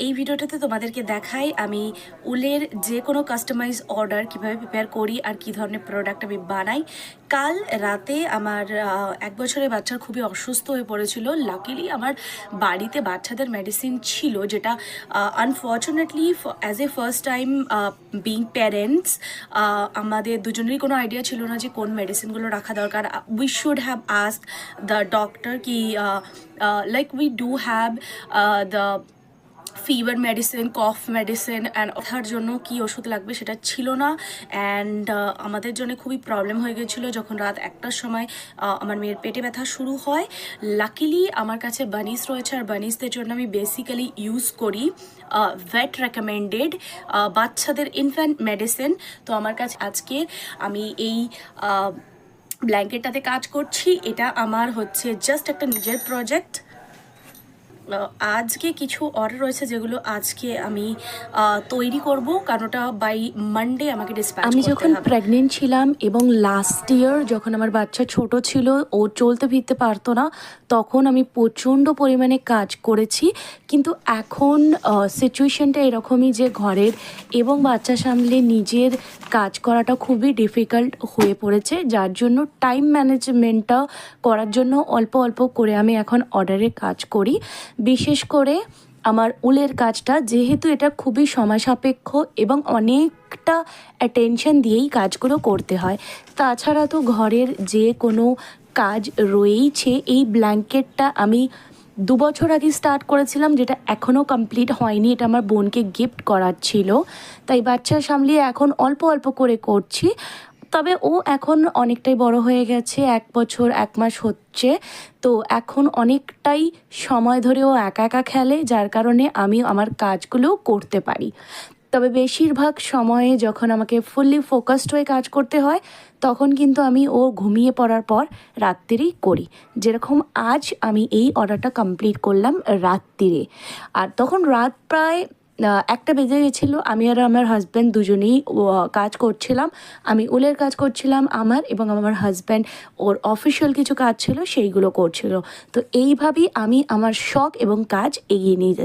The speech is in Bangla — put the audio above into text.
এই ভিডিওটাতে তোমাদেরকে দেখাই আমি উলের যে কোনো কাস্টমাইজ অর্ডার কিভাবে প্রিপেয়ার করি আর কি ধরনের প্রোডাক্ট আমি বানাই। কাল রাতে আমার 1 বছরের বাচ্চার খুবই অসুস্থ হয়ে পড়েছিল। লাকিলি আমার বাড়িতে বাচ্চাদের মেডিসিন ছিল, যেটা unfortunately as a first time being parents আমাদের দুজনেরই কোনো আইডিয়া ছিল না যে কোন মেডিসিনগুলো রাখা দরকার। We should have asked the doctor কি like we do have the fever medicine, cough medicine and ওঠার জন্য কি ওষুধ লাগবে সেটা ছিল না। অ্যান্ড আমাদের জন্য খুবই প্রবলেম হয়ে গেছিলো যখন রাত 1টার সময় আমার মেয়ের পেটে ব্যথা শুরু হয়। লাকিলি আমার কাছে বানিস রয়েছে, আর বানিসদের জন্য আমি বেসিক্যালি ইউজ করি ভেট রেকমেন্ডেড বাচ্চাদের ইনফ্যান্ট মেডিসিন। তো আমার কাছে আজকে আমি এই ব্ল্যাঙ্কেটটাতে কাজ করছি। এটা আমার হচ্ছে জাস্ট একটা নিজের প্রজেক্ট। আজকে কিছু অর্ডার রয়েছে যেগুলো আজকে আমি তৈরি করব, কারণ ওটা বাই মানডে আমাকে ডিসপ্যাচ করতে হবে। আমি যখন প্রেগনেন্ট ছিলাম এবং লাস্ট ইয়ার যখন আমার বাচ্চা ছোট ছিল, ও চলতে ফিরতে পারতো না, তখন আমি প্রচণ্ড পরিমাণে কাজ করেছি। কিন্তু এখন সিচুয়েশনটা এরকমই যে ঘরের এবং বাচ্চা সামলে নিজের কাজ করাটা খুবই ডিফিকাল্ট হয়ে পড়েছে, যার জন্য টাইম ম্যানেজমেন্টটা করার জন্য অল্প অল্প করে আমি এখন অর্ডারে কাজ করি। বিশেষ করে আমার উলের কাজটা, যেহেতু এটা খুবই সময় সাপেক্ষ এবং অনেকটা অ্যাটেনশন দিয়েই কাজগুলো করতে হয়। তাছাড়া তো ঘরের যে কোনো কাজ রয়েইছে। এই ব্ল্যাঙ্কেটটা আমি 2 বছর আগে স্টার্ট করেছিলাম, যেটা এখনও কমপ্লিট হয়নি। এটা আমার বোনকে গিফট করার ছিল, তাই বাচ্চা সামলিয়ে এখন অল্প অল্প করে করছি। তবে ও এখন অনেকটাই বড় হয়ে গেছে, 1 বছর 1 মাস হচ্ছে। তো এখন অনেকটাই সময় ধরে ও একা একা খেলে, যার কারণে আমি আমার কাজগুলোও করতে পারি। তবে বেশিরভাগ সময়ে যখন আমাকে ফুললি ফোকাসড হয়ে কাজ করতে হয়, তখন কিন্তু আমি ও ঘুমিয়ে পড়ার পর রাত্রিরেই করি। যেরকম আজ আমি এই অর্ডারটা কমপ্লিট করলাম রাত্রিরে, আর তখন রাত প্রায় 1টা বেজে গেছিলো। আমি আর আমার হাজব্যান্ড দুজনেই কাজ করছিলাম। আমি উলের কাজ করছিলাম আমার, এবং আমার হাজব্যান্ড ওর অফিসিয়াল কিছু কাজ ছিল সেইগুলো করছিল। তো এইভাবেই আমি আমার শখ এবং কাজ এগিয়ে নিয়ে যাচ্ছি।